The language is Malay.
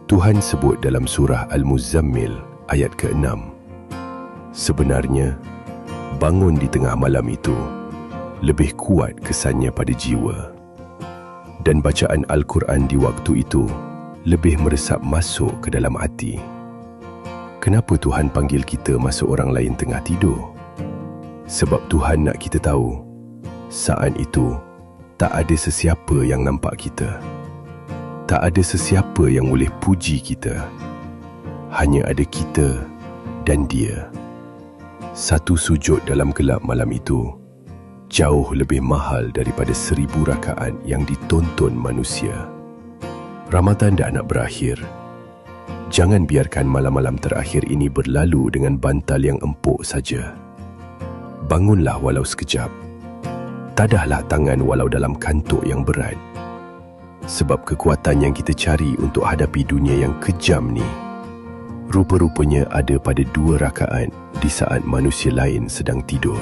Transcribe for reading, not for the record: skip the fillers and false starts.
Tuhan sebut dalam surah Al-Muzammil ayat ke-6, sebenarnya bangun di tengah malam itu lebih kuat kesannya pada jiwa, dan bacaan Al-Quran di waktu itu lebih meresap masuk ke dalam hati. Kenapa Tuhan panggil kita masa orang lain tengah tidur? Sebab Tuhan nak kita tahu, saat itu tak ada sesiapa yang nampak kita. Tak ada sesiapa yang boleh puji kita. Hanya ada kita dan Dia. Satu sujud dalam gelap malam itu jauh lebih mahal daripada 1000 rakaat yang ditonton manusia. Ramadan dah nak berakhir. Jangan biarkan malam-malam terakhir ini berlalu dengan bantal yang empuk saja. Bangunlah walau sekejap. Tadahlah tangan walau dalam kantuk yang berat. Sebab kekuatan yang kita cari untuk hadapi dunia yang kejam ni, rupa-rupanya ada pada 2 rakaat di saat manusia lain sedang tidur.